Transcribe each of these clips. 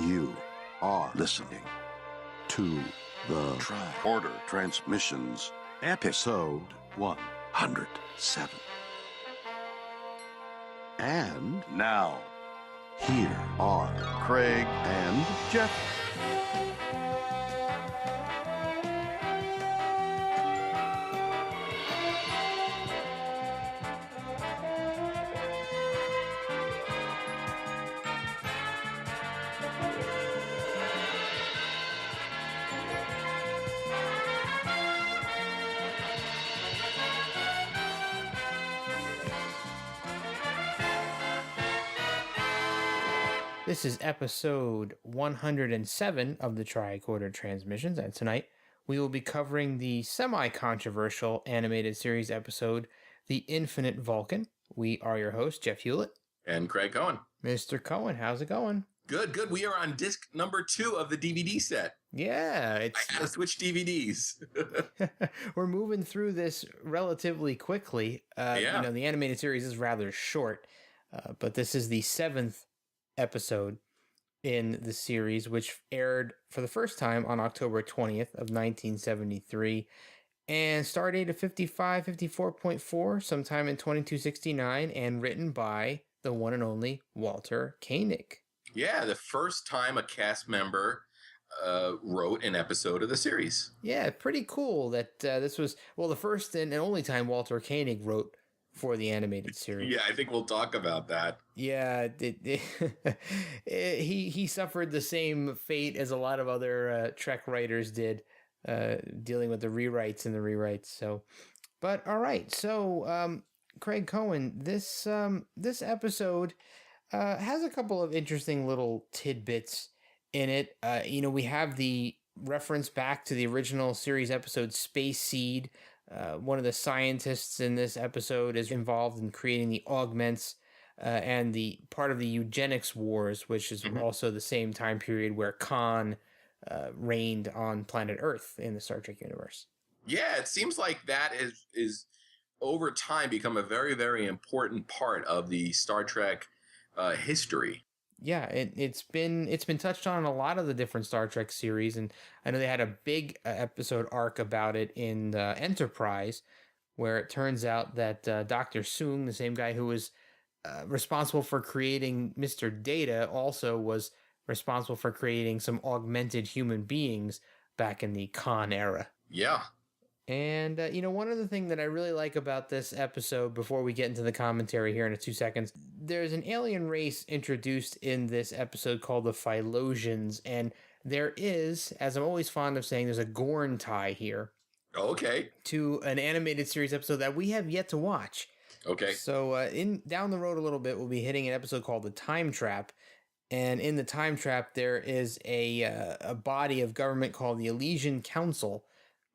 You are listening to the Tricorder Transmissions, episode 107. And now, here are Craig and Jeff. This is episode 107 of the Tricorder Transmissions, and tonight we will be covering the semi-controversial animated series episode, The Infinite Vulcan. We are your hosts, Jeff Hewlett. And Craig Cohen. Mr. Cohen, how's it going? Good. We are on disc number 2 of the DVD set. Yeah. I gotta switch DVDs. We're moving through this relatively quickly. Yeah. The animated series is rather short, but this is the 7th episode in the series, which aired for the first time on October 20th of 1973 and star date of 54.4 sometime in 2269 and written by the one and only Walter Koenig. Yeah, the first time a cast member wrote an episode of the series. Yeah, pretty cool that this was, the first and only time Walter Koenig wrote for the animated series. Yeah, I think we'll talk about that. Yeah, he suffered the same fate as a lot of other Trek writers did, dealing with the rewrites. So, but all right. So, Craig Cohen, this episode has a couple of interesting little tidbits in it. We have the reference back to the original series episode Space Seed. One of the scientists in this episode is involved in creating the augments and the part of the eugenics wars, which is also the same time period where Khan reigned on planet Earth in the Star Trek universe. Yeah, it seems like that is over time become a very, very important part of the Star Trek history. Yeah, it's been touched on in a lot of the different Star Trek series, and I know they had a big episode arc about it in Enterprise, where it turns out that Dr. Soong, the same guy who was responsible for creating Mr. Data, also was responsible for creating some augmented human beings back in the Khan era. Yeah. And, one other thing that I really like about this episode, before we get into the commentary here in 2 seconds, there's an alien race introduced in this episode called the Phylosians, and there is, as I'm always fond of saying, there's a Gorn tie here. Okay. To an animated series episode that we have yet to watch. Okay. So, down the road a little bit, we'll be hitting an episode called The Time Trap, and in the Time Trap, there is a body of government called the Elysian Council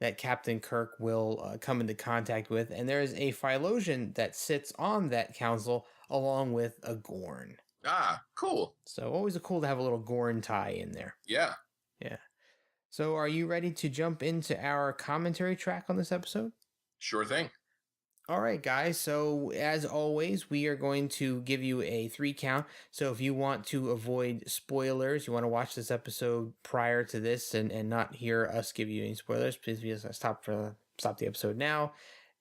that Captain Kirk will come into contact with, and there is a Phylosian that sits on that council along with a Gorn. Ah, cool. So always cool to have a little Gorn tie in there. Yeah. Yeah. So are you ready to jump into our commentary track on this episode? Sure thing. All right, guys. So as always, we are going to give you a 3 count. So if you want to avoid spoilers, you want to watch this episode prior to this and not hear us give you any spoilers, please stop the episode now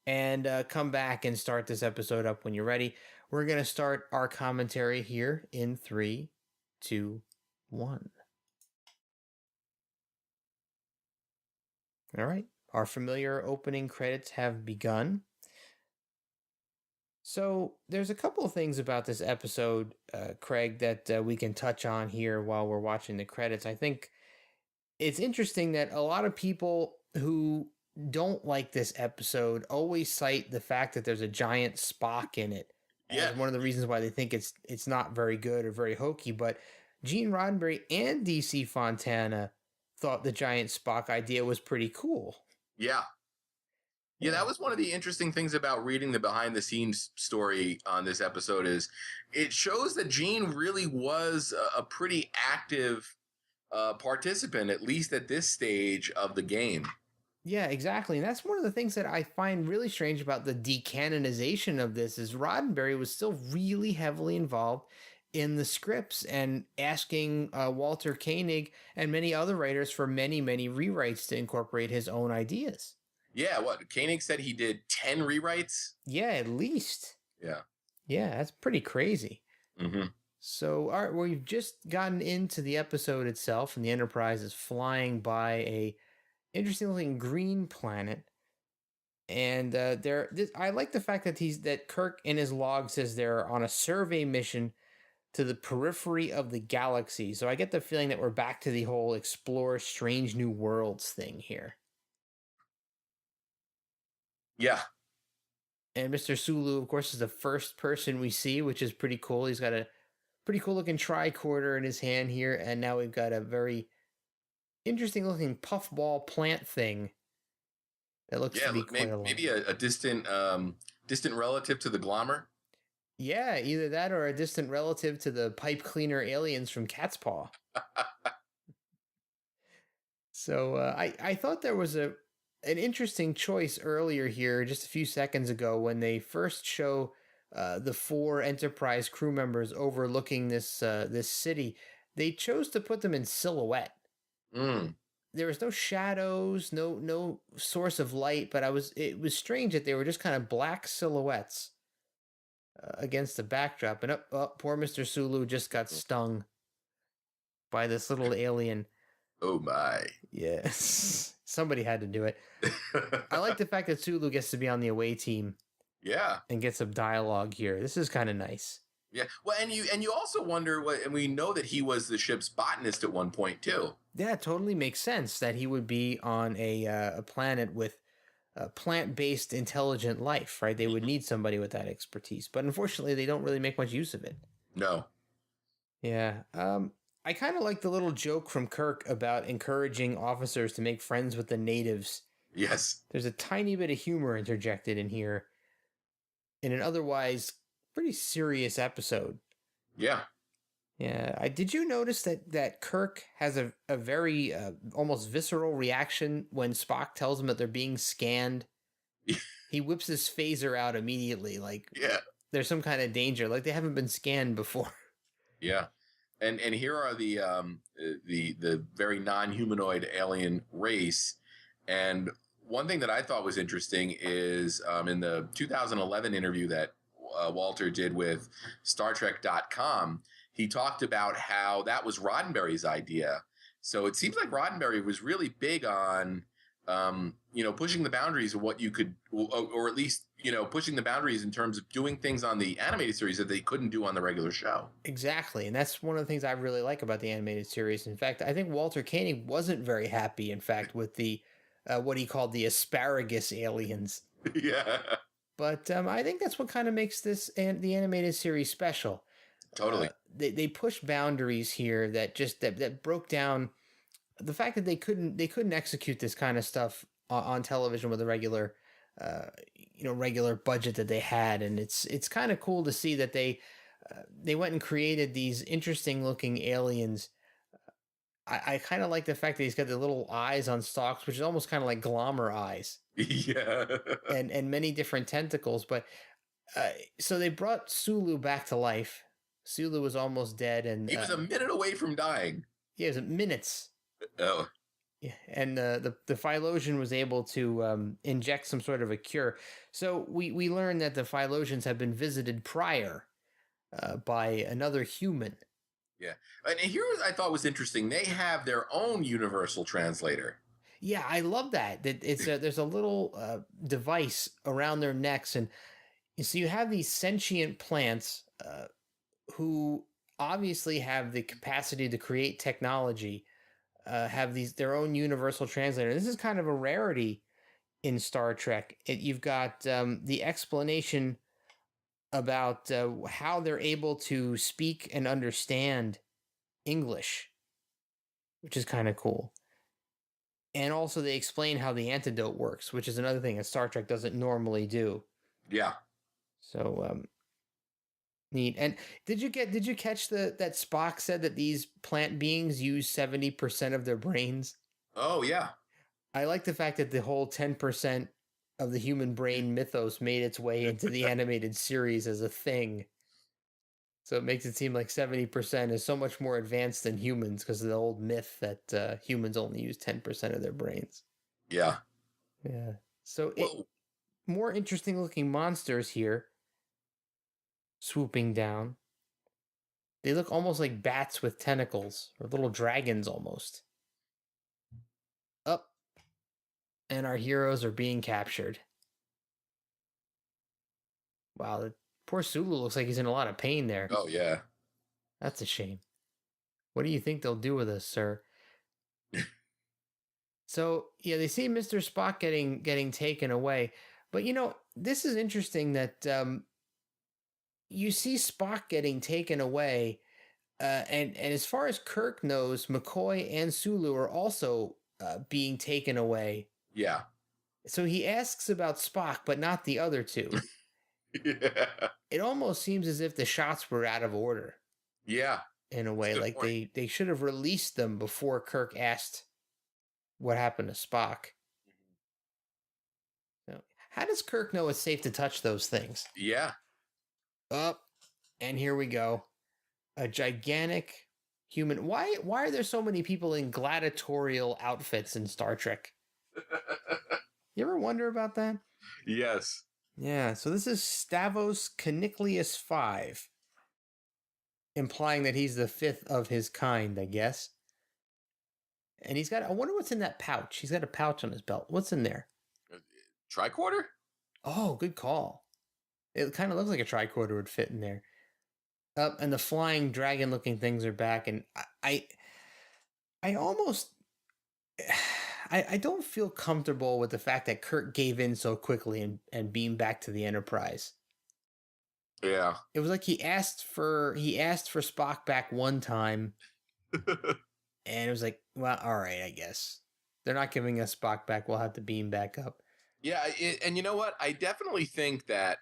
and come back and start this episode up when you're ready. We're going to start our commentary here in 3, 2, 1. All right. Our familiar opening credits have begun. So there's a couple of things about this episode, Craig, that we can touch on here while we're watching the credits. I think it's interesting that a lot of people who don't like this episode always cite the fact that there's a giant Spock in it as one of the reasons why they think it's not very good or very hokey. But Gene Roddenberry and DC Fontana thought the giant Spock idea was pretty cool. Yeah. Yeah, that was one of the interesting things about reading the behind-the-scenes story on this episode is it shows that Gene really was a pretty active participant, at least at this stage of the game. Yeah, exactly. And that's one of the things that I find really strange about the decanonization of this is Roddenberry was still really heavily involved in the scripts and asking Walter Koenig and many other writers for many, many rewrites to incorporate his own ideas. Yeah, what? Koenig said he did 10 rewrites? Yeah, at least. Yeah. Yeah, that's pretty crazy. Mm-hmm. So, all right, we've just gotten into the episode itself, and the Enterprise is flying by a interesting looking green planet. And I like the fact that Kirk in his log says they're on a survey mission to the periphery of the galaxy. So I get the feeling that we're back to the whole explore strange new worlds thing here. Yeah. And Mr. Sulu, of course, is the first person we see, which is pretty cool. He's got a pretty cool looking tricorder in his hand here, and now we've got a very interesting looking puffball plant thing that looks to be quite maybe a distant relative to the Glommer. Yeah, either that or a distant relative to the pipe cleaner aliens from Cat's Paw. So I thought there was an interesting choice earlier here, just a few seconds ago, when they first show the 4 Enterprise crew members overlooking this city. They chose to put them in silhouette. There was no shadows, no source of light, but it was strange that they were just kind of black silhouettes against the backdrop. And poor Mr. Sulu just got stung by this little alien. Oh my. Yes. Somebody had to do it. I like the fact that Sulu gets to be on the away team. Yeah. And get some dialogue here. This is kind of nice. Yeah. Well, and you also wonder and we know that he was the ship's botanist at one point too. Yeah, it totally makes sense that he would be on a planet with plant-based intelligent life, right? They would need somebody with that expertise, but unfortunately, they don't really make much use of it. No. Yeah. I kind of like the little joke from Kirk about encouraging officers to make friends with the natives. Yes. There's a tiny bit of humor interjected in here in an otherwise pretty serious episode. Yeah. Yeah. Did you notice that Kirk has a very almost visceral reaction when Spock tells him that they're being scanned? He whips his phaser out immediately, like there's some kind of danger, like they haven't been scanned before. Yeah. And here are the very non-humanoid alien race. And one thing that I thought was interesting is in the 2011 interview that Walter did with StarTrek.com, he talked about how that was Roddenberry's idea. So it seems like Roddenberry was really big on, pushing the boundaries of what you could, or at least, pushing the boundaries in terms of doing things on the animated series that they couldn't do on the regular show. Exactly. And that's one of the things I really like about the animated series. In fact, I think Walter Koenig wasn't very happy, in fact, with the, what he called the asparagus aliens. Yeah. But I think that's what kind of makes this the animated series special. Totally. They push boundaries here that broke down the fact that they couldn't execute this kind of stuff on television with a regular budget that they had, and it's kind of cool to see that they went and created these interesting looking aliens. I kind of like the fact that he's got the little eyes on stalks, which is almost kind of like Glommer eyes. Yeah. and many different tentacles. But so they brought Sulu back to life. Sulu was almost dead, and he was a minute away from dying. Yeah, it was minutes. Oh. Yeah, and the Phylosian was able to inject some sort of a cure. So we learned that the Phylosians have been visited prior by another human. Yeah, and here I thought was interesting. They have their own universal translator. Yeah, I love that. There's a little device around their necks, and so you have these sentient plants who obviously have the capacity to create technology, have their own universal translator. This is kind of a rarity in Star Trek. You've got the explanation about how they're able to speak and understand English, which is kind of cool. And also they explain how the antidote works, which is another thing that Star Trek doesn't normally do. Yeah. So neat. And did you catch that Spock said that these plant beings use 70% of their brains? Oh yeah. I like the fact that the whole 10% of the human brain mythos made its way into the animated series as a thing. So it makes it seem like 70% is so much more advanced than humans because of the old myth that humans only use 10% of their brains. Yeah. Yeah. So Whoa. more interesting looking monsters here swooping down. They look almost like bats with tentacles, or little dragons almost. Up. And our heroes are being captured. Wow, the poor Sulu looks like he's in a lot of pain there. Oh, yeah. That's a shame. What do you think they'll do with us, sir? So, yeah, they see Mr. Spock getting taken away. But, this is interesting that you see Spock getting taken away. And as far as Kirk knows, McCoy and Sulu are also being taken away. Yeah. So he asks about Spock, but not the other two. Yeah. It almost seems as if the shots were out of order. Yeah. In a way, like they should have released them before Kirk asked what happened to Spock. So, how does Kirk know it's safe to touch those things? Yeah. Up, and here we go. A gigantic human. Why are there so many people in gladiatorial outfits in Star Trek? You ever wonder about that? Yes. Yeah, so this is Stavros Caniclius 5. Implying that he's the fifth of his kind, I guess. And he's got, I wonder what's in that pouch. He's got a pouch on his belt. What's in there? Tricorder? Oh, good call. It kind of looks like a tricorder would fit in there. And the flying dragon looking things are back. And I almost, I don't feel comfortable with the fact that Kirk gave in so quickly and beamed back to the Enterprise. Yeah. It was like he asked for Spock back one time, and it was like, well, all right, I guess they're not giving us Spock back. We'll have to beam back up. Yeah, and you know what? I definitely think that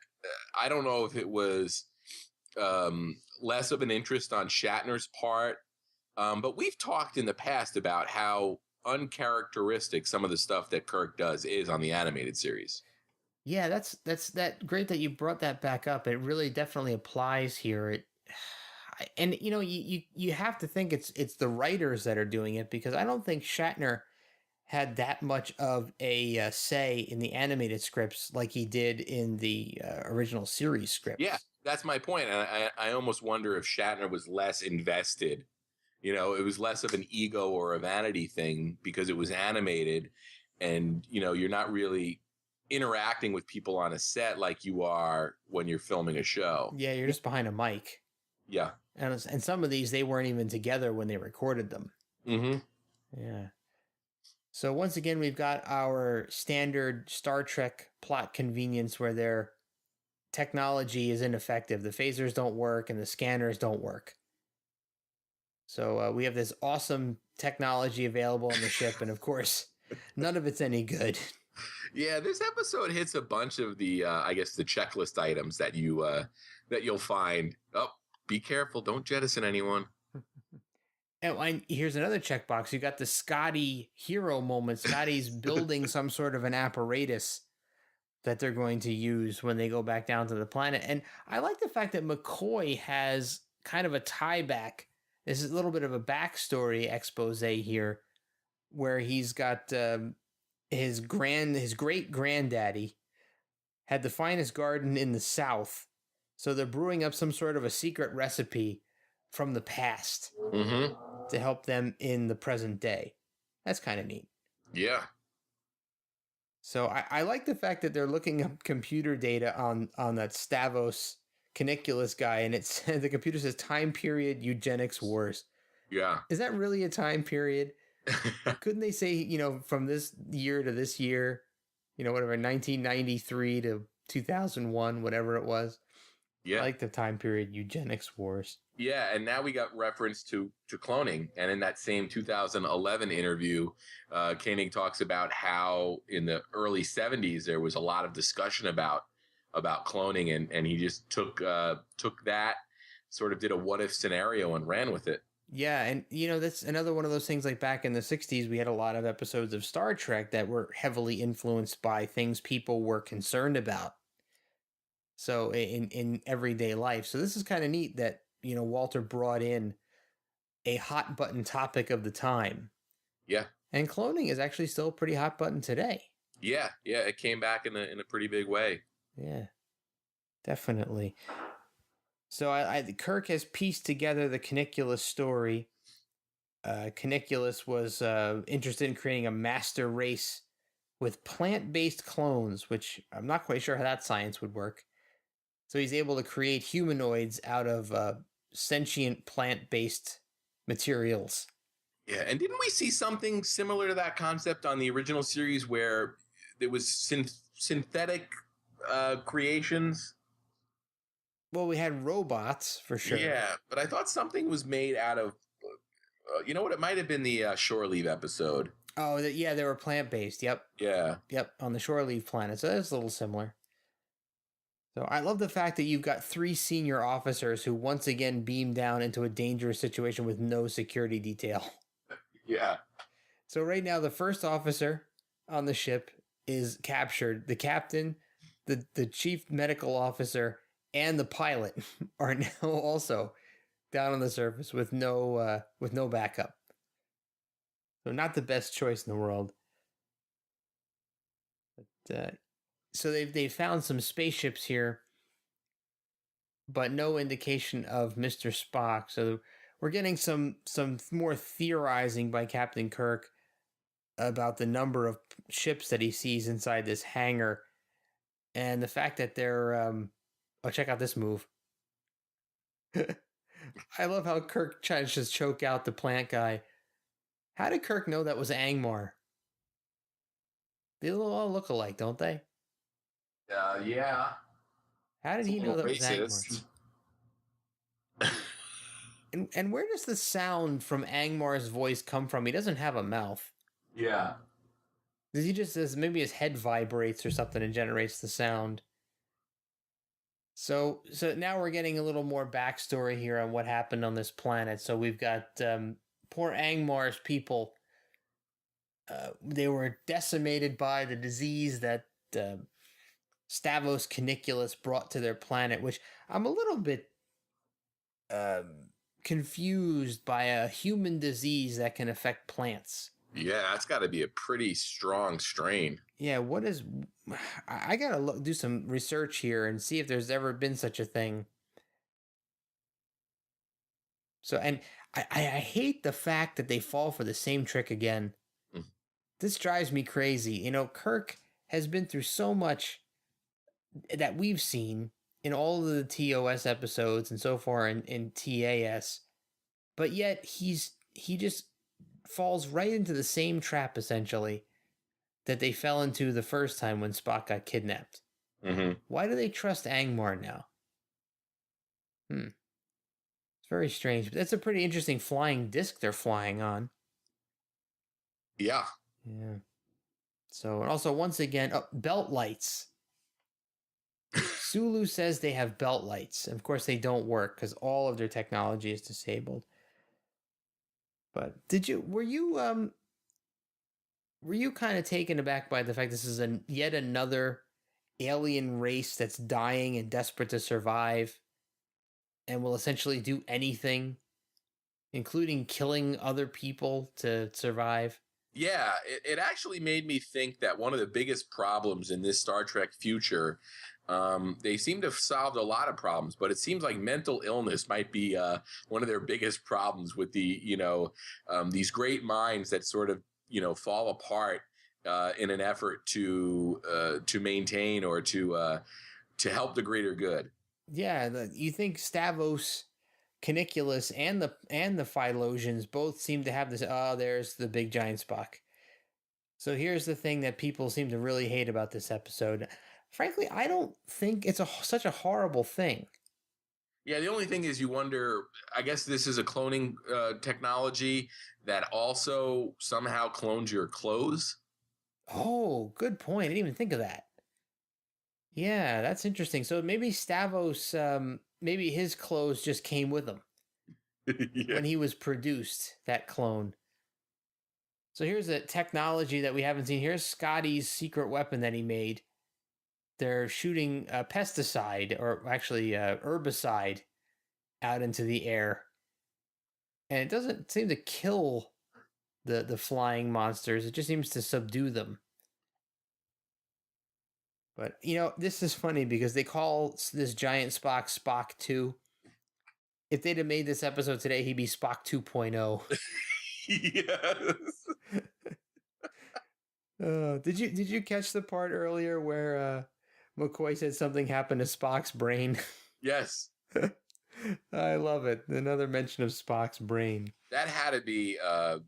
I don't know if it was less of an interest on Shatner's part, but we've talked in the past about how uncharacteristic some of the stuff that Kirk does is on the animated series. Yeah, that's that great that you brought that back up. It really definitely applies here. And you have to think it's the writers that are doing it, because I don't think Shatner had that much of a say in the animated scripts like he did in the original series scripts. Yeah, that's my point. And I almost wonder if Shatner was less invested. It was less of an ego or a vanity thing because it was animated, and you're not really interacting with people on a set like you are when you're filming a show. Yeah, you're just behind a mic. Yeah. And some of these, they weren't even together when they recorded them. Mm-hmm. Yeah. So once again, we've got our standard Star Trek plot convenience where their technology is ineffective. The phasers don't work and the scanners don't work. So we have this awesome technology available on the ship, and of course, none of it's any good. Yeah, this episode hits a bunch of the, I guess, the checklist items that you'll find. Oh, be careful! Don't jettison anyone. And here's another checkbox. You got the Scotty hero moment. Scotty's building some sort of an apparatus that they're going to use when they go back down to the planet. And I like the fact that McCoy has kind of a tie back. This is a little bit of a backstory expose here, where he's got his great granddaddy had the finest garden in the South, so they're brewing up some sort of a secret recipe from the past to help them in the present day. That's kind of neat. Yeah. So I like the fact that they're looking up computer data on that Stavros Caniculus guy, and it's the computer says time period eugenics wars. Yeah. Is that really a time period? Couldn't they say, from this year to this year, whatever, 1993 to 2001, whatever it was? Yeah. I like the time period eugenics wars. Yeah, and now we got reference to cloning. And in that same 2011 interview, Koenig talks about how in the early 70s there was a lot of discussion about cloning, and he just took that, sort of did a what if scenario and ran with it. Yeah, and that's another one of those things, like back in the 60s, we had a lot of episodes of Star Trek that were heavily influenced by things people were concerned about. So in everyday life. So this is kind of neat that Walter brought in a hot button topic of the time. Yeah. And cloning is actually still a pretty hot button today. Yeah, it came back in a pretty big way. Yeah, definitely. So Kirk has pieced together the Caniculus story. Caniculus was interested in creating a master race with plant-based clones, which I'm not quite sure how that science would work. So he's able to create humanoids out of sentient plant-based materials. Yeah, and didn't we see something similar to that concept on the original series where there was synthetic creations? Well, we had robots for sure. Yeah, but I thought something was made out of, you know what? It might have been the Shore Leave episode. Oh, yeah, they were plant-based. Yep. Yeah. Yep, on the Shore Leave planet. So that's a little similar. So I love the fact that you've got 3 senior officers who once again beam down into a dangerous situation with no security detail. Yeah. So right now, the first officer on the ship is captured. The captain, the chief medical officer, and the pilot are now also down on the surface with no backup. So not the best choice in the world. But, so they found some spaceships here, but no indication of Mr. Spock. So we're getting some more theorizing by Captain Kirk about the number of ships that he sees inside this hangar, and the fact that they're check out this move. I love how Kirk tries to just choke out the plant guy. How did Kirk know that was Angmar? They all look alike, don't they? Yeah. How did he know that was racist. Angmar? And where does the sound from Angmar's voice come from? He doesn't have a mouth. Yeah. Does he just maybe his head vibrates or something and generates the sound? So now we're getting a little more backstory here on what happened on this planet. So we've got poor Angmar's people. They were decimated by the disease that Stavros Caniculus brought to their planet, which I'm a little bit confused by a human disease that can affect plants. Yeah, that's got to be a pretty strong strain. Yeah, what is... I gotta do some research here and see if there's ever been such a thing. So, and I hate the fact that they fall for the same trick again. Mm. This drives me crazy. Kirk has been through so much that we've seen in all of the TOS episodes and so far in TAS, but yet he just falls right into the same trap, essentially, that they fell into the first time when Spock got kidnapped. Mm-hmm. Why do they trust Angmar now? It's very strange. But that's a pretty interesting flying disc they're flying on. Yeah. Yeah. So, and also, once again, belt lights. Sulu says they have belt lights. Of course, they don't work because all of their technology is disabled. But were you kind of taken aback by the fact this is yet another alien race that's dying and desperate to survive and will essentially do anything, including killing other people to survive? Yeah, it actually made me think that one of the biggest problems in this Star Trek future, they seem to have solved a lot of problems, but it seems like mental illness might be one of their biggest problems with these great minds that sort of fall apart in an effort to maintain or to help the greater good. Yeah, you think Stavros Caniculus and the Phylosians both seem to have this, there's the big giant Spock. So here's the thing that people seem to really hate about this episode. Frankly, I don't think it's such a horrible thing. Yeah, the only thing is you wonder, I guess this is a cloning technology that also somehow clones your clothes. Oh, good point. I didn't even think of that. Yeah, that's interesting. So maybe Stavros, maybe his clothes just came with him when he was produced, that clone. So here's a technology that we haven't seen. Here's Scotty's secret weapon that he made. They're shooting a pesticide, or actually herbicide, out into the air. And it doesn't seem to kill the flying monsters. It just seems to subdue them. But, this is funny because they call this giant Spock 2. If they'd have made this episode today, he'd be Spock 2.0. Yes. Did you catch the part earlier where McCoy said something happened to Spock's brain? Yes. I love it. Another mention of Spock's brain. That had to be a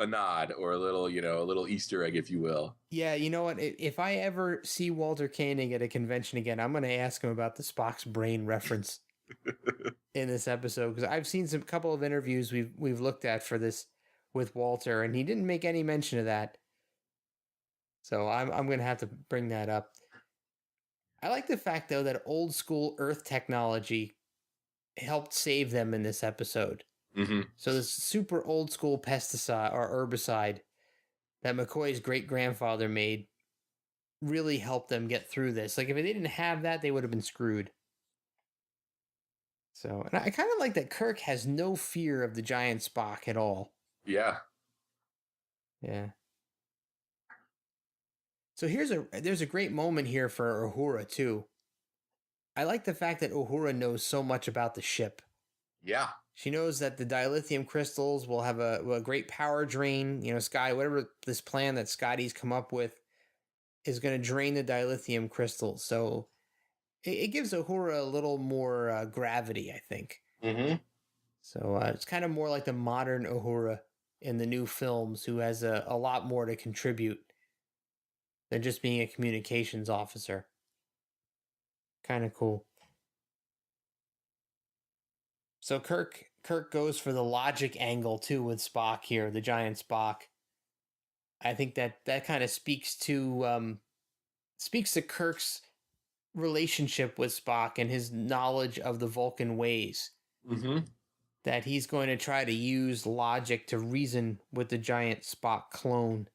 nod or a little Easter egg, if you will. Yeah, you know what? If I ever see Walter Koenig at a convention again, I'm going to ask him about the Spock's brain reference in this episode, because I've seen some couple of interviews we've looked at for this with Walter, and he didn't make any mention of that. So I'm going to have to bring that up. I like the fact, though, that old school Earth technology helped save them in this episode. Mm-hmm. So this super old school pesticide or herbicide that McCoy's great-grandfather made really helped them get through this. Like, if they didn't have that, they would have been screwed. So, and I kind of like that Kirk has no fear of the giant Spock at all. Yeah. Yeah. So there's a great moment here for Uhura, too. I like the fact that Uhura knows so much about the ship. Yeah. She knows that the dilithium crystals will have a great power drain. Scotty, whatever this plan that Scotty's come up with is going to drain the dilithium crystals. So it gives Uhura a little more gravity, I think. Mm-hmm. So it's kind of more like the modern Uhura in the new films, who has a lot more to contribute than just being a communications officer. Kind of cool. So Kirk goes for the logic angle too with Spock here, the giant Spock. I think that kind of speaks to Kirk's relationship with Spock and his knowledge of the Vulcan ways. Mm-hmm. That he's going to try to use logic to reason with the giant Spock clone.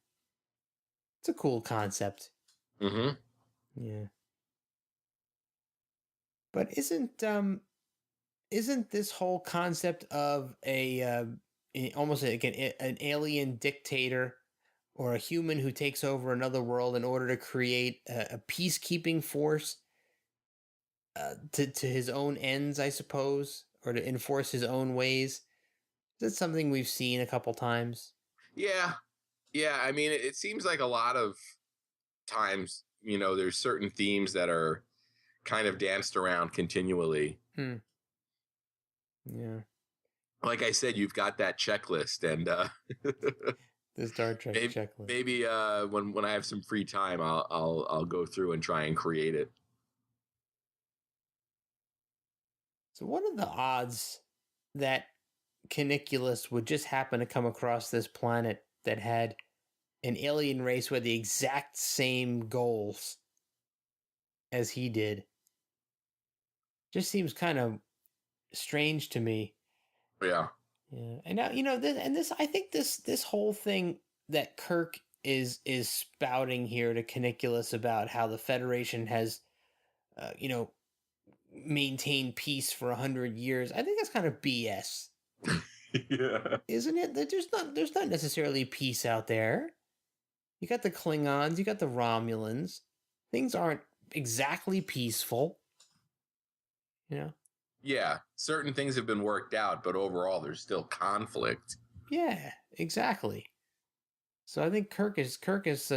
It's a cool concept. Mm-hmm. Yeah. But isn't this whole concept of almost like an alien dictator or a human who takes over another world in order to create a peacekeeping force to his own ends, I suppose, or to enforce his own ways? Is that something we've seen a couple times? Yeah. I mean, it seems like a lot of times, there's certain themes that are kind of danced around continually. Yeah. Like I said, you've got that checklist, and the Star Trek checklist. Maybe when I have some free time, I'll go through and try and create it. So what are the odds that Caniculus would just happen to come across this planet that had an alien race with the exact same goals as he did? Just seems kind of strange to me. Yeah. Yeah. And now, this I think this whole thing that Kirk is spouting here to Caniculus about how the Federation has maintained peace for 100 years, I think that's kind of BS. Yeah. Isn't it? That there's not necessarily peace out there. You got the Klingons, you got the Romulans. Things aren't exactly peaceful. Yeah, certain things have been worked out, but overall there's still conflict. Yeah, exactly. So I think Kirk is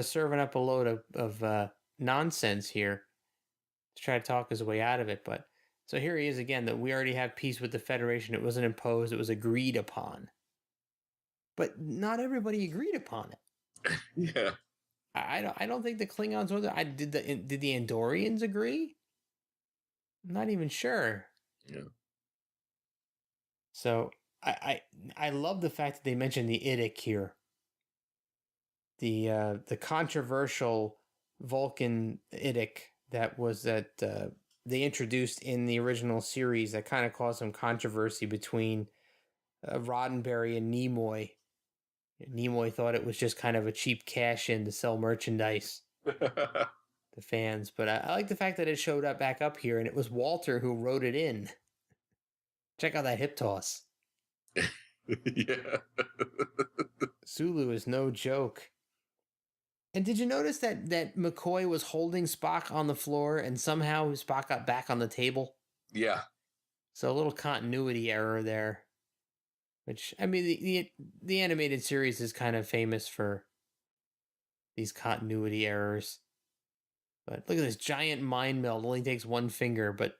serving up a load of nonsense here to try to talk his way out of it. But so here he is again, that we already have peace with the Federation. It wasn't imposed; it was agreed upon. But not everybody agreed upon it. Yeah. I don't think the Klingons or did the Andorians agree? I'm not even sure. Yeah. So I love the fact that they mentioned the Idic here. The controversial Vulcan Idic that they introduced in the original series that kind of caused some controversy between Roddenberry and Nimoy. Nimoy thought it was just kind of a cheap cash in to sell merchandise to fans, but I like the fact that it showed up back up here, and it was Walter who wrote it in. Check out that hip toss. Yeah. Sulu is no joke. And did you notice that McCoy was holding Spock on the floor and somehow Spock got back on the table? Yeah. So a little continuity error there. Which, I mean, the animated series is kind of famous for these continuity errors. But look at this giant mind meld. Only takes one finger. But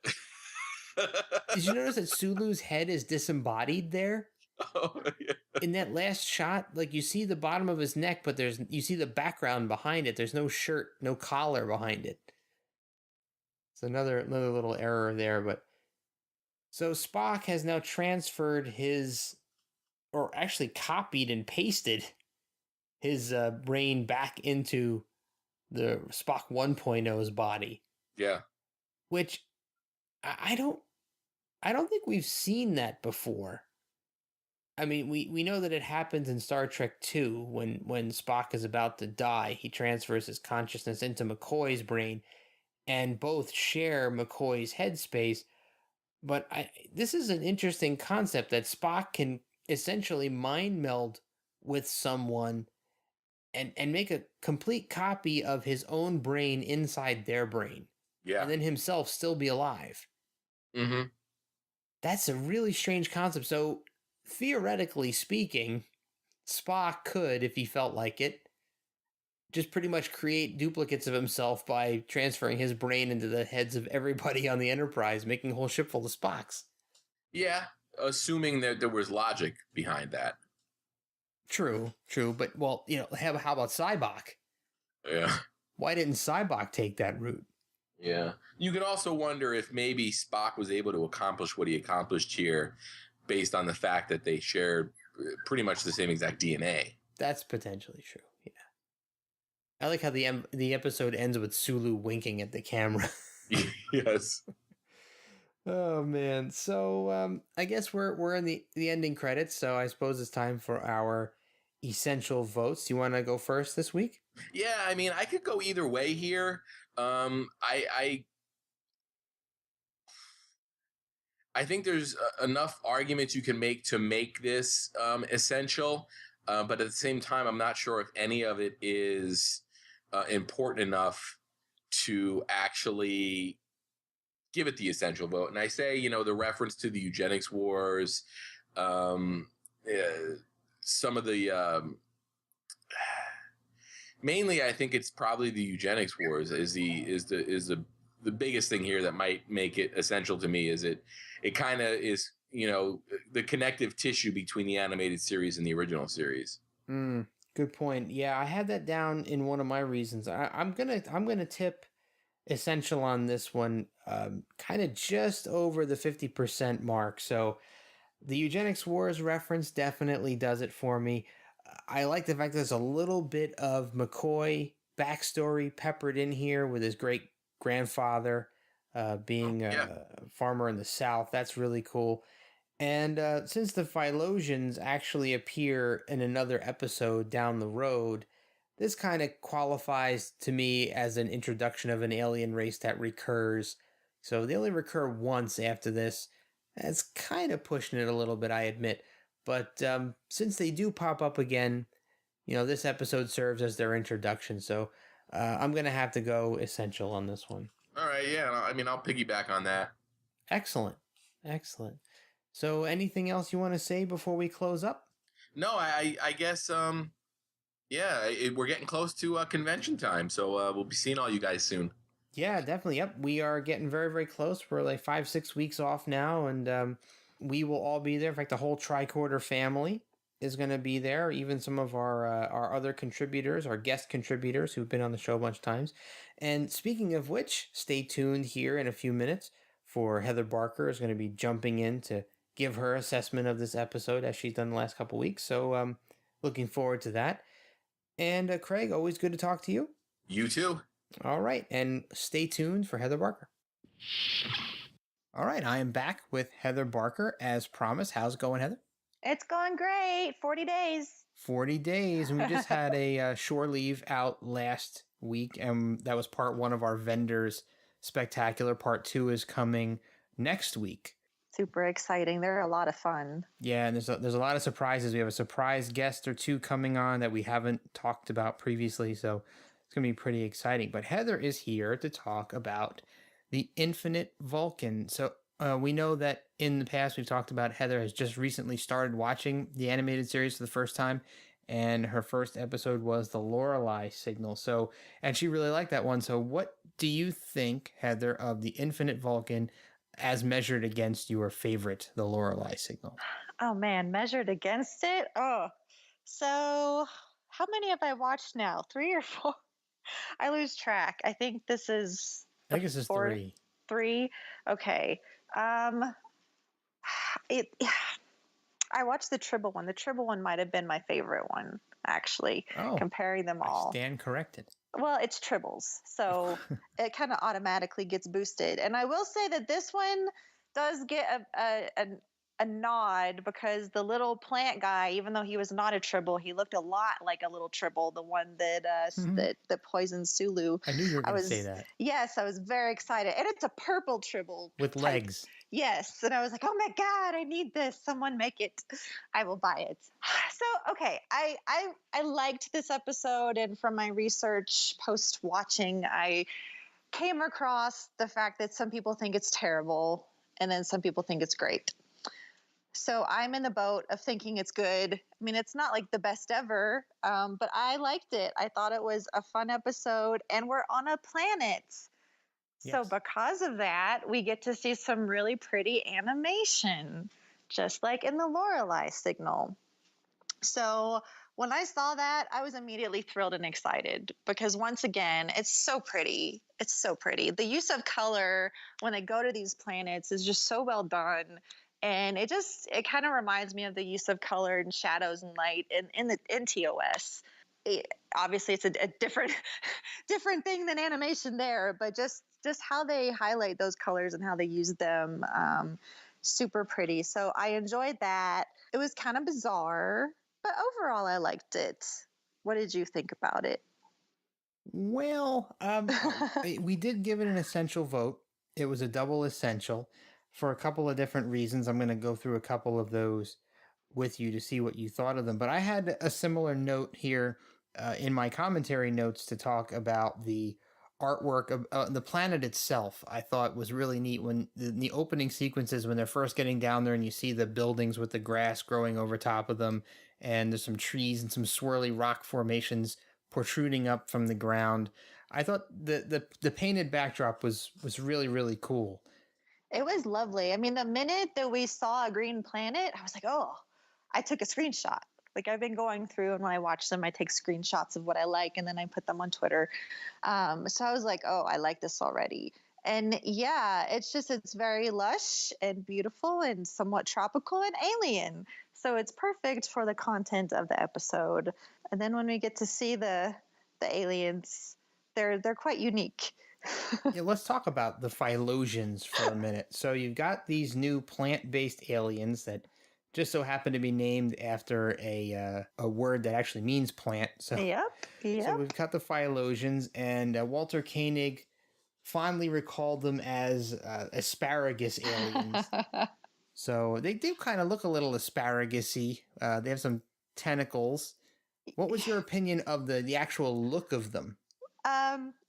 did you notice that Sulu's head is disembodied there? Oh, yeah. In that last shot, like you see the bottom of his neck, but you see the background behind it. There's no shirt, no collar behind it. It's another little error there. But so Spock has now transferred or actually copied and pasted his brain back into the Spock 1.0's body. Yeah. Which I don't think we've seen that before. I mean, we know that it happens in Star Trek II when Spock is about to die. He transfers his consciousness into McCoy's brain, and both share McCoy's headspace. But this is an interesting concept that Spock can essentially mind meld with someone and make a complete copy of his own brain inside their brain. Yeah. And then himself still be alive. Mm-hmm. That's a really strange concept. So, theoretically speaking, Spock could, if he felt like it, just pretty much create duplicates of himself by transferring his brain into the heads of everybody on the Enterprise, making a whole ship full of Spocks. Yeah, assuming that there was logic behind that. True. But, well, how about Cybok? Yeah. Why didn't Cybok take that route? Yeah. You can also wonder if maybe Spock was able to accomplish what he accomplished here based on the fact that they shared pretty much the same exact DNA. That's potentially true, yeah. I like how the episode ends with Sulu winking at the camera. Yes. Oh, man. So I guess we're in the ending credits, so I suppose it's time for our essential votes. Do you want to go first this week? Yeah, I mean, I could go either way here. I think there's enough arguments you can make to make this essential, but at the same time, I'm not sure if any of it is important enough to actually give it the essential vote. And I say, the reference to the eugenics wars, some of the mainly, I think it's probably the eugenics wars is the biggest thing here that might make it essential to me. Is it kind of is the connective tissue between the animated series and the original series. Good point. Yeah, I had that down in one of my reasons. I'm gonna tip essential on this one, kind of just over the 50% mark. So the eugenics wars reference definitely does it for me. I like the fact that there's a little bit of McCoy backstory peppered in here with his great grandfather being a farmer in the South. That's really cool. And since the Phylosians actually appear in another episode down the road, this kind of qualifies to me as an introduction of an alien race that recurs. So they only recur once after this. That's kind of pushing it a little bit, I admit. But since they do pop up again, this episode serves as their introduction. So I'm going to have to go essential on this one. All right, yeah. I mean, I'll piggyback on that. Excellent. So anything else you want to say before we close up? No, I guess, we're getting close to convention time. So we'll be seeing all you guys soon. Yeah, definitely. Yep. We are getting very, very close. We're like 5-6 weeks off now, and we will all be there. In fact, the whole Tricorder family is going to be there. Even some of our other contributors, our guest contributors who've been on the show a bunch of times. And speaking of which, stay tuned here in a few minutes for Heather Barker is going to be jumping in to give her assessment of this episode as she's done the last couple weeks. So looking forward to that. And Craig, always good to talk to you. You too. All right. And stay tuned for Heather Barker. All right. I am back with Heather Barker as promised. How's it going, Heather? It's going great. 40 days. 40 days. And we just had a shore leave out last week. And that was part one of our Vendors Spectacular. Part two is coming next week. super exciting. They're a lot of fun. Yeah, and there's a lot of surprises. We have a surprise guest or two coming on that we haven't talked about previously, so it's going to be pretty exciting. But Heather is here to talk about the Infinite Vulcan. So we know that in the past we've talked about Heather has just recently started watching the animated series for the first time, and her first episode was the Lorelei Signal. So, and she really liked that one. So what do you think, Heather, of the Infinite Vulcan as measured against your favorite, the Lorelei Signal? Oh man, measured against it? Oh, so how many have I watched now? 3 or 4? I lose track. I think this is I think this is fourth. 3. 3? Okay. It. I watched the Tribble one. The Tribble one might have been my favorite one, actually, comparing them all. I stand corrected. Well, it's Tribbles, so it kind of automatically gets boosted. And I will say that this one does get a nod because the little plant guy, even though he was not a Tribble, he looked a lot like a little Tribble, the one that that poisoned Sulu. I knew you were going to say that. Yes, I was very excited. And it's a purple Tribble. With type. legs. Yes. And I was like, oh my God, I need this. Someone make it. I will buy it. So, okay. I liked this episode. And from my research post watching, I came across the fact that some people think it's terrible and then some people think it's great. So I'm in the boat of thinking it's good. I mean, it's not like the best ever, but I liked it. I thought it was a fun episode and we're on a planet. So because of that, we get to see some really pretty animation, just like in the Lorelei Signal. So when I saw that, I was immediately thrilled and excited because once again, it's so pretty. It's so pretty. The use of color when they go to these planets is just so well done. And it kind of reminds me of the use of color and shadows and light in TOS. Obviously, it's a different thing than animation there, but just how they highlight those colors and how they use them, super pretty. So I enjoyed that. It was kind of bizarre, but overall I liked it. What did you think about it? Well, we did give it an essential vote. It was a double essential for a couple of different reasons. I'm going to go through a couple of those with you to see what you thought of them. But I had a similar note here in my commentary notes to talk about the artwork of the planet itself. I thought was really neat when the opening sequences, when they're first getting down there and you see the buildings with the grass growing over top of them, and there's some trees and some swirly rock formations protruding up from the ground. I thought the painted backdrop was really, really cool. It was lovely. I mean, the minute that we saw a green planet, I was like, oh, I took a screenshot. Like I've been going through and when I watch them, I take screenshots of what I like and then I put them on Twitter. So I was like, oh, I like this already. And yeah, it's very lush and beautiful and somewhat tropical and alien. So it's perfect for the content of the episode. And then when we get to see the aliens, they're quite unique. Yeah, let's talk about the Phylosians for a minute. So you've got these new plant-based aliens that just so happen to be named after a word that actually means plant. So, yep. So we've got the Phylosians, and Walter Koenig fondly recalled them as asparagus aliens. So they do kind of look a little asparagus-y. They have some tentacles. What was your opinion of the actual look of them?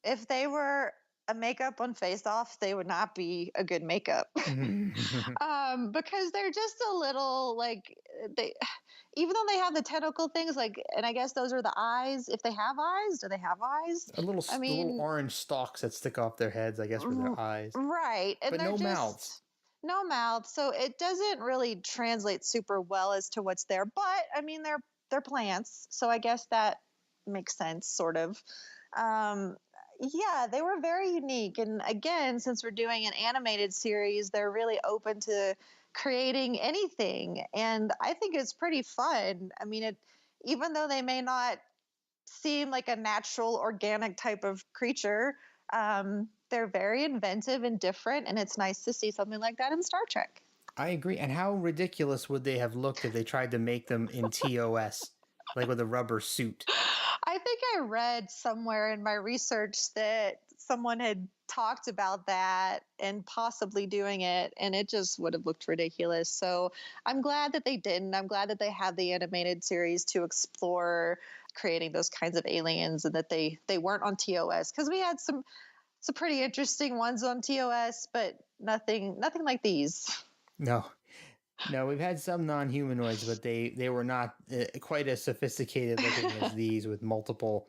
If they were a makeup on Face Off, they would not be a good makeup. Because they're just a little like even though they have the tentacle things, like, and I guess those are the eyes. If they have eyes, do they have eyes? The little orange stalks that stick off their heads, I guess, were their eyes. Right. And but no mouths. No mouths. So it doesn't really translate super well as to what's there. But I mean, they're plants. So I guess that makes sense, sort of. Yeah, they were very unique. And again, since we're doing an animated series, they're really open to creating anything. And I think it's pretty fun. I mean, even though they may not seem like a natural, organic type of creature, they're very inventive and different. And it's nice to see something like that in Star Trek. I agree. And how ridiculous would they have looked if they tried to make them in TOS, like with a rubber suit? I think I I read somewhere in my research that someone had talked about that and possibly doing it, and it just would have looked ridiculous. So I'm glad that they didn't. I'm glad that they had the animated series to explore creating those kinds of aliens, and that they weren't on TOS, because we had some pretty interesting ones on TOS, but nothing like these. No, we've had some non-humanoids, but they were not quite as sophisticated looking as these, with multiple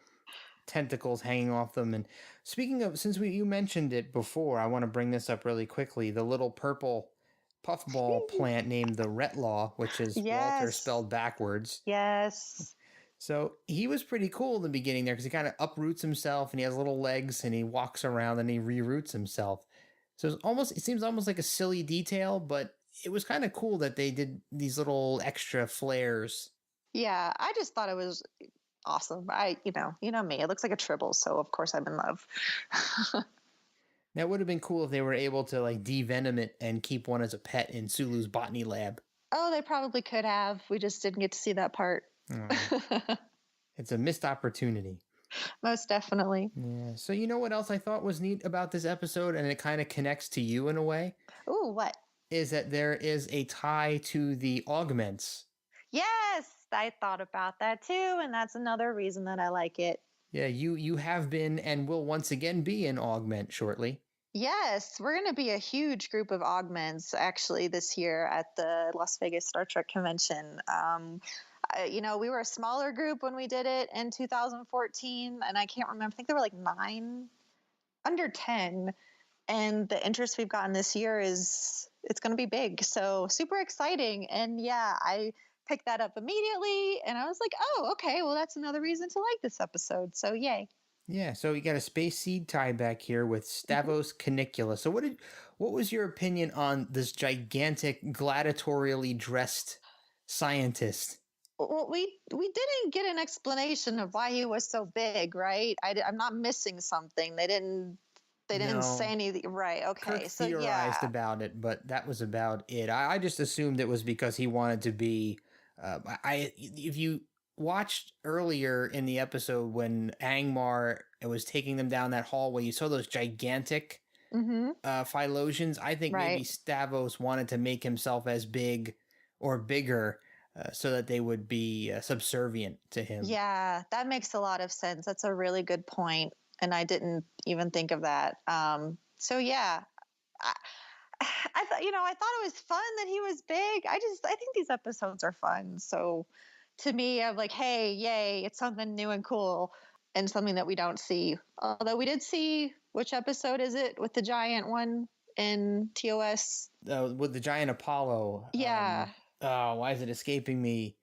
tentacles hanging off them. And speaking of, since you mentioned it before, I want to bring this up really quickly. The little purple puffball plant named the Retlaw, which is Walter spelled backwards. Yes. So he was pretty cool in the beginning there, because he kind of uproots himself and he has little legs and he walks around and he reroots himself. So it seems almost like a silly detail, but it was kind of cool that they did these little extra flares. Yeah, I just thought it was awesome. You know me, it looks like a tribble, so of course I'm in love. Now, it would have been cool if they were able to like devenom it and keep one as a pet in Sulu's botany lab. Oh, they probably could have. We just didn't get to see that part. Oh. It's a missed opportunity. Most definitely. Yeah. So you know what else I thought was neat about this episode, and it kind of connects to you in a way? Ooh, what? Is that there is a tie to the augments. Yes, I thought about that too, and that's another reason that I like it. Yeah, you have been and will once again be an augment shortly. Yes, we're going to be a huge group of augments actually this year at the Las Vegas Star Trek convention. We were a smaller group when we did it in 2014, and I can't remember. I think there were like 9, under 10. And the interest we've gotten this year it's going to be big. So super exciting. And yeah, I picked that up immediately and I was like, oh, okay, well, that's another reason to like this episode. So yay. Yeah. So you got a space seed tie back here with Stavros Canicula. So what was your opinion on this gigantic gladiatorially dressed scientist? Well, we didn't get an explanation of why he was so big, right? I'm not missing something. They didn't say anything. Right. Okay. Kirk so theorized about it, but that was about it. I just assumed it was because he wanted to be. If you watched earlier in the episode when Angmar was taking them down that hallway, you saw those gigantic Phylosians. I think maybe Stavros wanted to make himself as big or bigger so that they would be subservient to him. Yeah, that makes a lot of sense. That's a really good point. And I didn't even think of that. So yeah, I thought it was fun that he was big. I think these episodes are fun. So to me, I'm like, hey, yay, it's something new and cool and something that we don't see. Although we did see, which episode is it with the giant one in TOS? With the giant Apollo. Yeah. Why is it escaping me?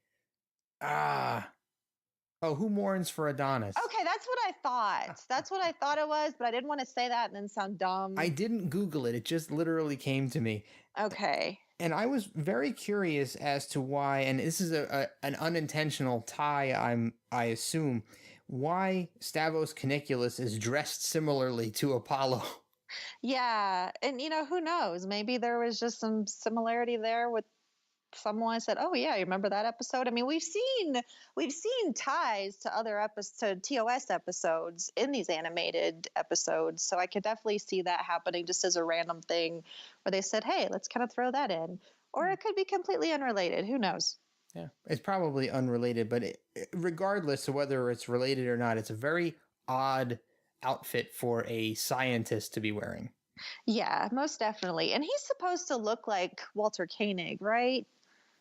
Who mourns for Adonis? Okay, that's what I thought. That's what I thought it was, but I didn't want to say that and then sound dumb. I didn't Google it. It just literally came to me. Okay. And I was very curious as to why, and this is an unintentional tie, I assume, why Stavros Caniculus is dressed similarly to Apollo. Yeah, and who knows? Maybe there was just some similarity there with someone said, "Oh yeah, you remember that episode?" I mean, we've seen ties to other to TOS episodes in these animated episodes, so I could definitely see that happening just as a random thing where they said, "Hey, let's kind of throw that in," or it could be completely unrelated. Who knows? Yeah, it's probably unrelated, but regardless of whether it's related or not, it's a very odd outfit for a scientist to be wearing. Yeah, most definitely, and he's supposed to look like Walter Koenig, right?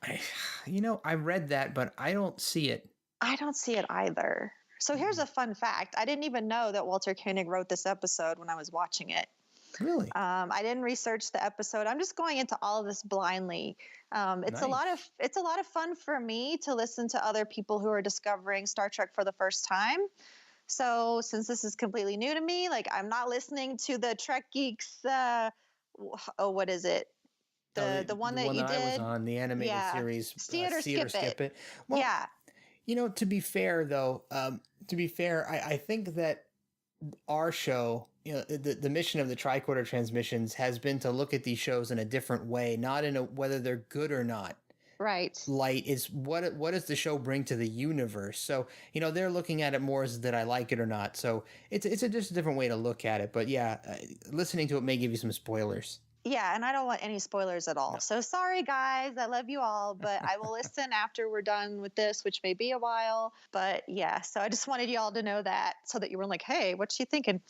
I read that, but I don't see it. I don't see it either. So here's a fun fact. I didn't even know that Walter Koenig wrote this episode when I was watching it. Really? I didn't research the episode. I'm just going into all of this blindly. It's a lot of fun for me to listen to other people who are discovering Star Trek for the first time. So since this is completely new to me, like I'm not listening to the Trek Geeks. What is it? The one that you did. I was on, the animated series. See it or skip it. Well, yeah. To be fair though, I think that our show, the mission of the Tricorder transmissions has been to look at these shows in a different way, not in whether they're good or not. Right. light is what does the show bring to the universe. So they're looking at it more as did I like it or not. So it's just a different way to look at it. But yeah, listening to it may give you some spoilers. Yeah, and I don't want any spoilers at all. No. So sorry, guys. I love you all, but I will listen after we're done with this, which may be a while. But yeah, so I just wanted you all to know that so that you were like, hey, what's she thinking?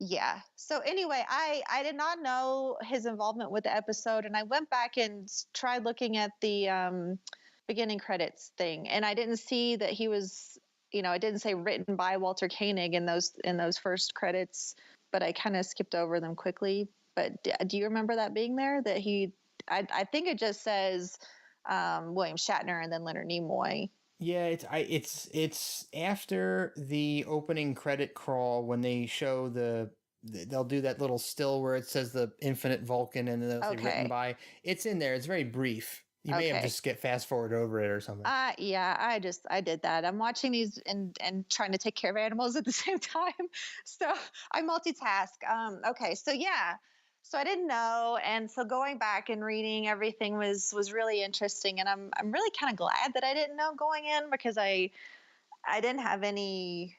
Yeah. So anyway, I did not know his involvement with the episode, and I went back and tried looking at the beginning credits thing, and I didn't see that he was, it didn't say written by Walter Koenig in those first credits, but I kind of skipped over them quickly. But do you remember that being there? That I think it just says William Shatner and then Leonard Nimoy. Yeah, it's after the opening credit crawl when they show they'll do that little still where it says the Infinite Vulcan and then they'll say written by. It's in there. It's very brief. You may have just fast forward over it or something. Yeah, I did that. I'm watching these and trying to take care of animals at the same time. So I multitask. Okay, so yeah. So I didn't know, and so going back and reading everything was really interesting, and I'm really kind of glad that I didn't know going in, because I didn't have any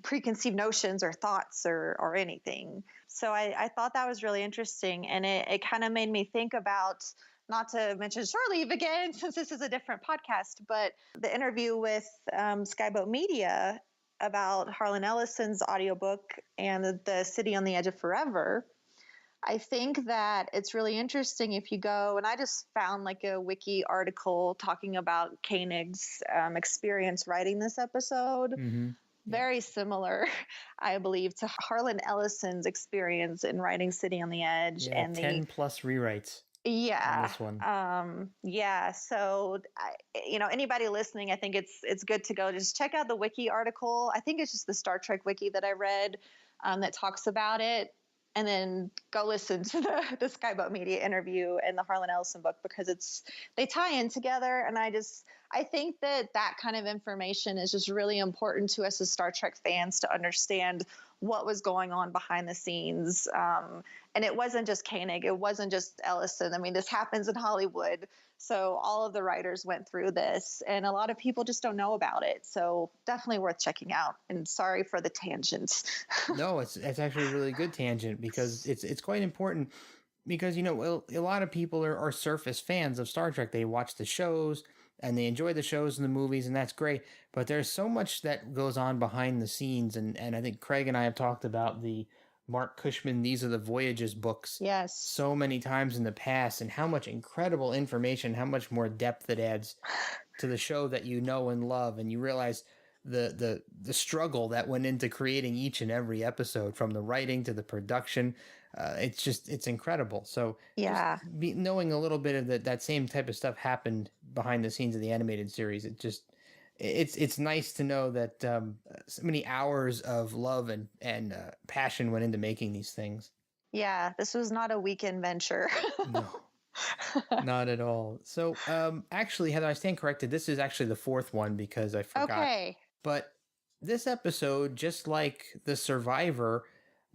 preconceived notions or thoughts or anything. So I thought that was really interesting, and it kind of made me think about, not to mention Shore Leave again, since this is a different podcast, but the interview with Skyboat Media about Harlan Ellison's audiobook and the City on the Edge of Forever. I think that it's really interesting if you go, and I just found like a wiki article talking about Koenig's experience writing this episode. Mm-hmm. Very similar, I believe, to Harlan Ellison's experience in writing City on the Edge. Yeah, and 10 plus rewrites. Yeah. On this one. Yeah. So, anybody listening, I think it's good to go just check out the wiki article. I think it's just the Star Trek wiki that I read that talks about it. And then go listen to the Skyboat Media interview and the Harlan Ellison book, because they tie in together. And I think that kind of information is just really important to us as Star Trek fans to understand what was going on behind the scenes. And it wasn't just Koenig. It wasn't just Ellison. I mean, this happens in Hollywood. So all of the writers went through this, and a lot of people just don't know about it. So definitely worth checking out. And sorry for the tangents. No, it's actually a really good tangent, because it's quite important, because, a lot of people are surface fans of Star Trek. They watch the shows and they enjoy the shows and the movies, and that's great. But there's so much that goes on behind the scenes. And I think Craig and I have talked about the Mark Cushman These Are the Voyages books so many times in the past, and how much incredible information, how much more depth it adds to the show that you know and love, and you realize the struggle that went into creating each and every episode, from the writing to the production. It's incredible. So yeah, knowing a little bit of that same type of stuff happened behind the scenes of the animated series, it's nice to know that so many hours of love and passion went into making these things. Yeah, this was not a weekend venture. No, not at all. So actually, Heather, I stand corrected. This is actually the fourth one, because I forgot. Okay. But this episode, just like The Survivor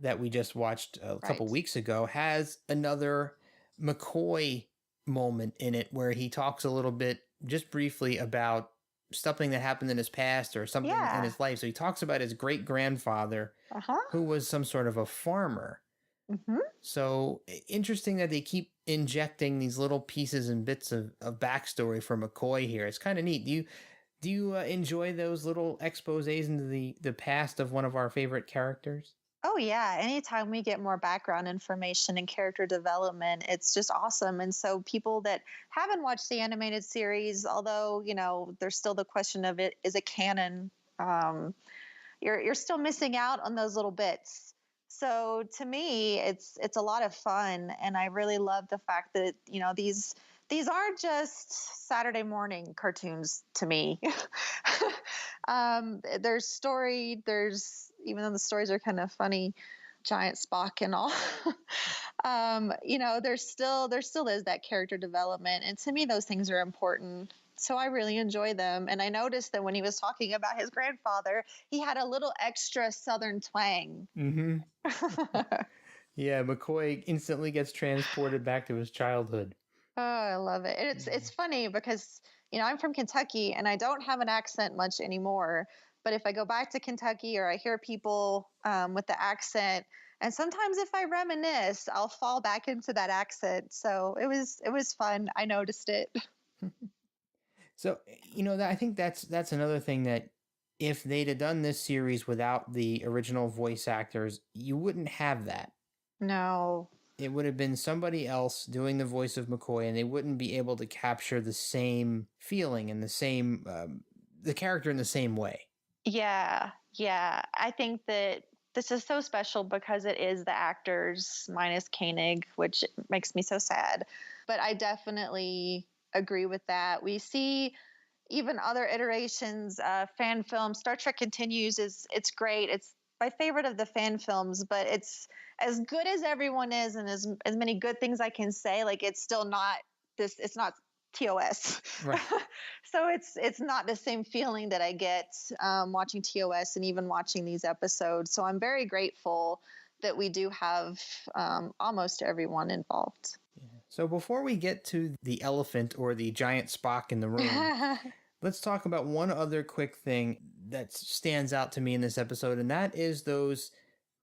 that we just watched a couple weeks ago, has another McCoy moment in it, where he talks a little bit, just briefly, about something that happened in his past or something in his life. So he talks about his great-grandfather, who was some sort of a farmer. Mm-hmm. So interesting that they keep injecting these little pieces and bits of backstory for McCoy here. It's kind of neat. Do you enjoy those little exposés into the past of one of our favorite characters? Oh, yeah. Anytime we get more background information and character development, it's just awesome. And so people that haven't watched the animated series, although, there's still the question of it, is it canon? You're still missing out on those little bits. So to me, it's a lot of fun. And I really love the fact that, these aren't just Saturday morning cartoons to me. There's story, even though the stories are kind of funny, giant Spock and all, there still is that character development. And to me, those things are important. So I really enjoy them. And I noticed that when he was talking about his grandfather, he had a little extra Southern twang. Mm-hmm. Yeah, McCoy instantly gets transported back to his childhood. Oh, I love it. And it's funny because, I'm from Kentucky and I don't have an accent much anymore. But if I go back to Kentucky or I hear people with the accent, and sometimes if I reminisce, I'll fall back into that accent. So it was fun. I noticed it. So, I think that's another thing that if they'd have done this series without the original voice actors, you wouldn't have that. No. It would have been somebody else doing the voice of McCoy, and they wouldn't be able to capture the same feeling and the character in the same way. Yeah. Yeah. I think that this is so special because it is the actors minus Koenig, which makes me so sad. But I definitely agree with that. We see even other iterations, fan films. Star Trek Continues it's great. It's my favorite of the fan films, but it's as good as everyone is, and as many good things I can say. Like it's still not this. It's not TOS. Right. So it's not the same feeling that I get watching TOS and even watching these episodes. So I'm very grateful that we do have almost everyone involved. So before we get to the elephant or the giant Spock in the room, let's talk about one other quick thing that stands out to me in this episode, and that is those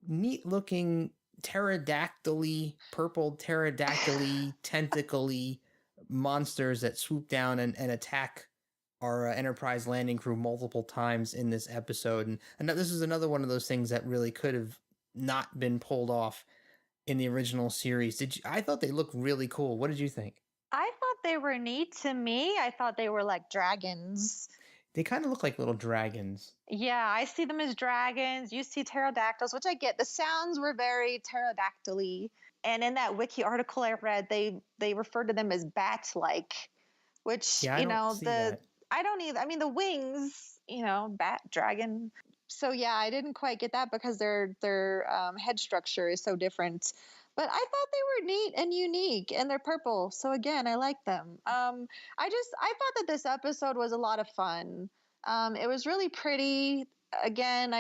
neat-looking purple pterodactyl tentacly monsters that swoop down and attack our Enterprise landing crew multiple times in this episode. And this is another one of those things that really could have not been pulled off in the original series. I thought they looked really cool. What did you think? I thought they were neat. To me, I thought they were like dragons. They kind of look like little dragons. Yeah, I see them as dragons. You see pterodactyls, which I get. The sounds were very pterodactyl-y. And in that wiki article I read, they referred to them as bat-like, which, Yeah, I don't see that. I don't either. I mean, the wings, bat, dragon. So yeah, I didn't quite get that because their head structure is so different. But I thought they were neat and unique, and they're purple. So again, I like them. I thought that this episode was a lot of fun. It was really pretty. Again,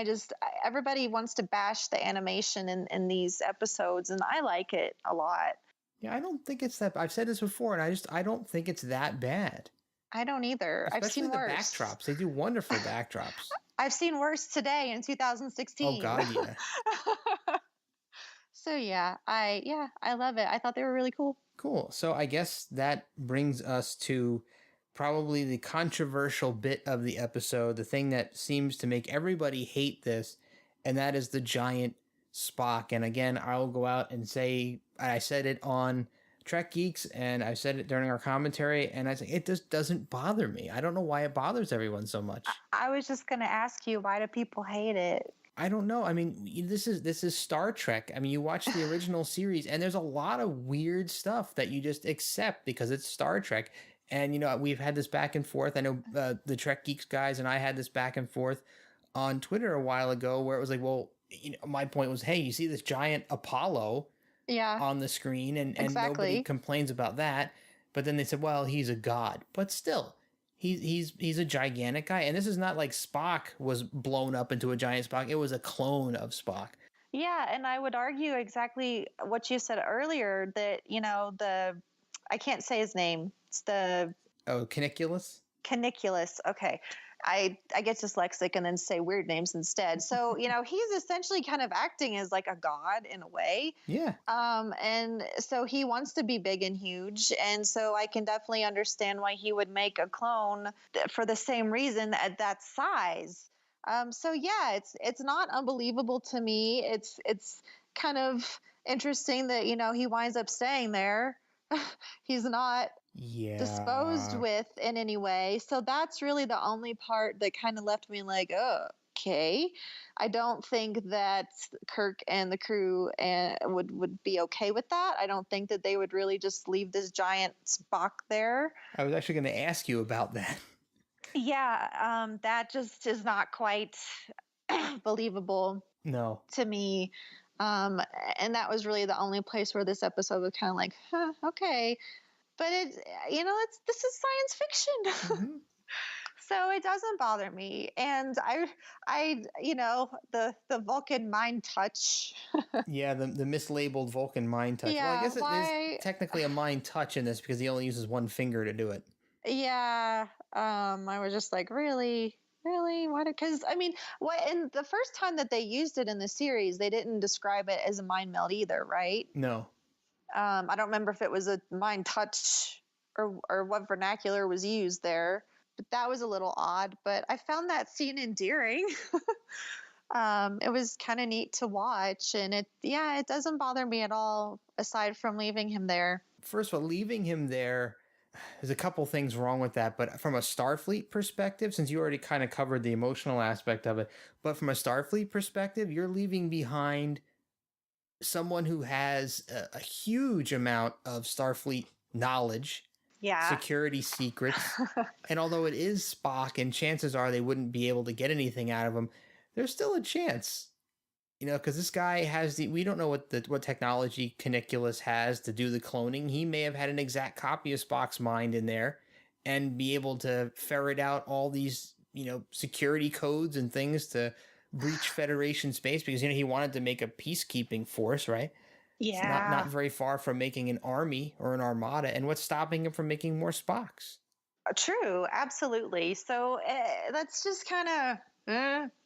everybody wants to bash the animation in these episodes, and I like it a lot. Yeah, I don't think it's that. I've said this before, and I don't think it's that bad. I don't either. Especially I've seen the worse. backdrops. They do wonderful backdrops. I've seen worse today in 2016. Oh God, yeah. So yeah, I love it. I thought they were really cool. Cool. So I guess that brings us to probably the controversial bit of the episode, the thing that seems to make everybody hate this, and that is the giant Spock. And again, I'll go out and say, I said it on Trek Geeks, and I said it during our commentary, and I say it just doesn't bother me. I don't know why it bothers everyone so much. I was just going to ask you, why do people hate it? I don't know. I mean, this is Star Trek. I mean, you watch the original series, and there's a lot of weird stuff that you just accept because it's Star Trek. And, we've had this back and forth. I know the Trek Geeks guys and I had this back and forth on Twitter a while ago where it was like, well, my point was, hey, you see this giant Apollo on the screen, and exactly. Nobody complains about that. But then they said, well, he's a god. But still, he's a gigantic guy. And this is not like Spock was blown up into a giant Spock. It was a clone of Spock. Yeah, and I would argue exactly what you said earlier, that, I can't say his name. It's the... Oh, Caniculus? Caniculus. Okay. I get dyslexic and then say weird names instead. So, he's essentially kind of acting as like a god in a way. Yeah. And so he wants to be big and huge. And so I can definitely understand why he would make a clone for the same reason at that size. So yeah, it's not unbelievable to me. It's kind of interesting that, he winds up staying there. He's not disposed with in any way. So that's really the only part that kind of left me like, oh, okay. I don't think that Kirk and the crew would be okay with that. I don't think that they would really just leave this giant Spock there. I was actually going to ask you about that. Yeah, that just is not quite believable. No. To me. And that was really the only place where this episode was kind of like, okay. But this is science fiction. Mm-hmm. So it doesn't bother me. And the Vulcan mind touch. Yeah, the mislabeled Vulcan mind touch. Well, I Yeah, guess it is why? technically a mind touch in this because he only uses one finger to do it. Yeah, I was just like, really? Really? What? Because, I mean, and the first time that they used it in the series, they didn't describe it as a mind meld either, right? No. I don't remember if it was a mind touch or what vernacular was used there, but that was a little odd. But I found that scene endearing. It was kind of neat to watch, and it doesn't bother me at all, aside from leaving him there. First of all, leaving him there, there's a couple things wrong with that, but from a Starfleet perspective, since you already kind of covered the emotional aspect of it, but from a Starfleet perspective, you're leaving behind someone who has a huge amount of Starfleet knowledge, Yeah. security secrets, and although it is Spock, and chances are they wouldn't be able to get anything out of him, there's still a chance. Because this guy has we don't know what technology Caniculus has to do the cloning. He may have had an exact copy of Spock's mind in there and be able to ferret out all these, security codes and things to breach Federation space because, he wanted to make a peacekeeping force, right? Yeah. It's not very far from making an army or an armada. And what's stopping him from making more Spocks? True, absolutely. So that's just kind of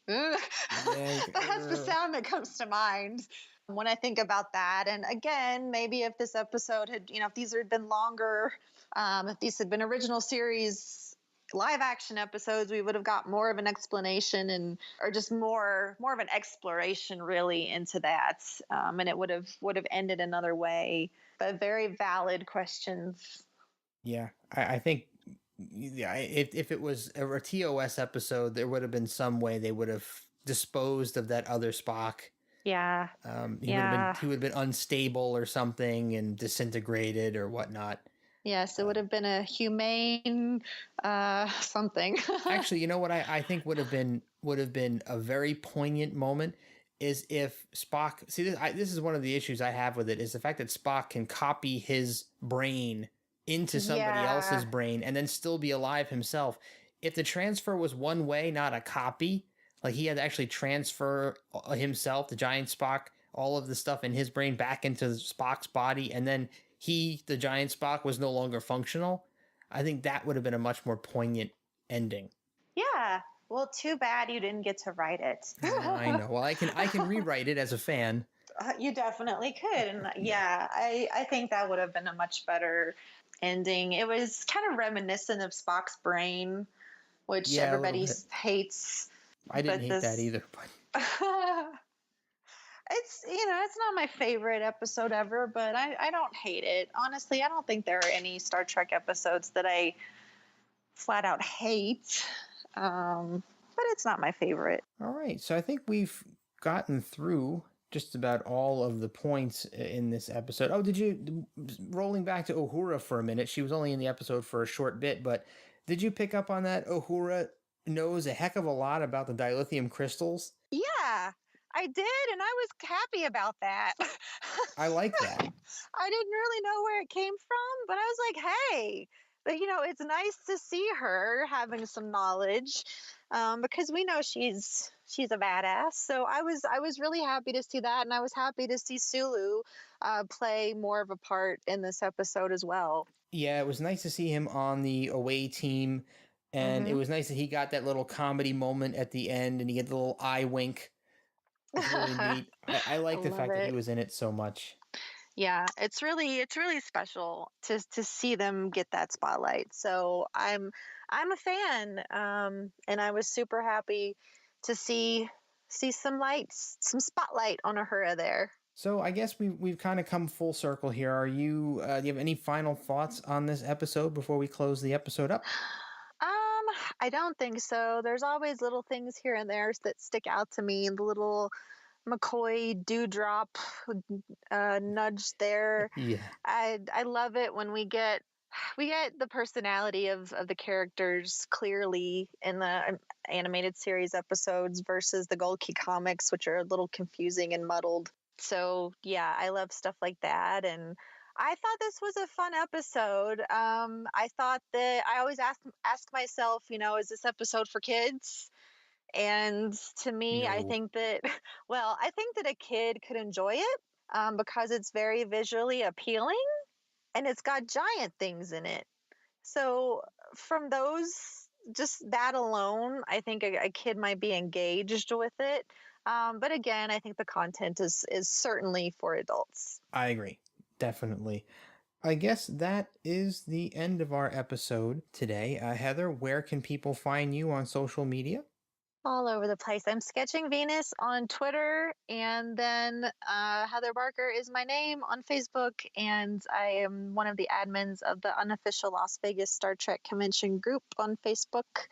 that's the sound that comes to mind when I think about that. And again, maybe if this episode had, if these had been longer, if these had been original series live action episodes, we would have got more of an explanation or just more of an exploration really into that, and it would have ended another way. But very valid questions. Yeah, I think. Yeah, if it was a TOS episode, there would have been some way they would have disposed of that other Spock. Yeah. He would have been unstable or something and disintegrated or whatnot. Yes, it would have been a humane something. Actually, you know what I think would have been a very poignant moment is if Spock. See, this is one of the issues I have with it is the fact that Spock can copy his brain into somebody else's brain and then still be alive himself. If the transfer was one way, not a copy, like he had to actually transfer himself, the giant Spock, all of the stuff in his brain back into Spock's body, and then the giant Spock, was no longer functional, I think that would have been a much more poignant ending. Yeah. Well, too bad you didn't get to write it. I know. Well, I can rewrite it as a fan. You definitely could. And yeah, I think that would have been a much better ending. It was kind of reminiscent of Spock's brain, which everybody hates. I didn't hate that either. But it's not my favorite episode ever, but I don't hate it. Honestly, I don't think there are any Star Trek episodes that I flat out hate. But it's not my favorite. All right. So I think we've gotten through just about all of the points in this episode. Oh, rolling back to Uhura for a minute, she was only in the episode for a short bit, but did you pick up on that? Uhura knows a heck of a lot about the dilithium crystals. Yeah, I did, and I was happy about that. I like that. I didn't really know where it came from, but I was like, hey, but it's nice to see her having some knowledge, because we know she's a badass. So I was really happy to see that, and I was happy to see Sulu play more of a part in this episode as well. Yeah, it was nice to see him on the away team, and it was nice that he got that little comedy moment at the end, and he get the little eye wink. It was really neat. I like the fact that he was in it so much. Yeah, it's really special to see them get that spotlight. So I'm a fan, and I was super happy to see some spotlight on Uhura there. So I guess we've kind of come full circle here. Are you do you have any final thoughts on this episode before we close the episode up? I don't think so. There's always little things here and there that stick out to me. The little McCoy dewdrop nudge there. Yeah. I love it when we get the personality of the characters clearly in the animated series episodes versus the Gold Key comics, which are a little confusing and muddled. So yeah, I love stuff like that, and I thought this was a fun episode. I thought that I always ask myself, is this episode for kids? And to me, I No. think that, well, I think that a kid could enjoy it because it's very visually appealing and it's got giant things in it. So from those, just that alone, I think a kid might be engaged with it. But again, I think the content is certainly for adults. I agree. Definitely. I guess that is the end of our episode today. Heather, where can people find you on social media? All over the place. I'm Sketching Venus on Twitter, and then Heather Barker is my name on Facebook, and I am one of the admins of the unofficial Las Vegas Star Trek Convention group on Facebook.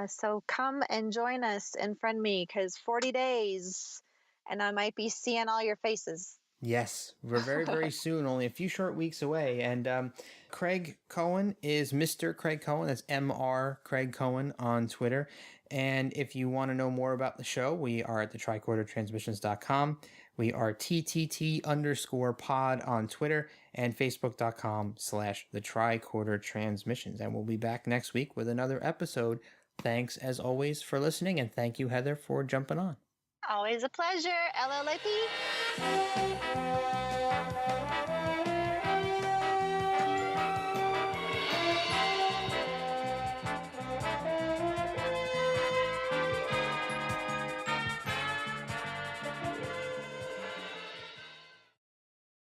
So come and join us and friend me, because 40 days, and I might be seeing all your faces. Yes, we're very, very soon, only a few short weeks away. And Craig Cohen is Mr. Craig Cohen. That's Mr. Craig Cohen on Twitter. And if you want to know more about the show, we are at the tricordertransmissions.com. We are TTT_pod on Twitter and Facebook.com/the Tricorder Transmissions. And we'll be back next week with another episode. Thanks as always for listening. And thank you, Heather, for jumping on. Always a pleasure. LLAP.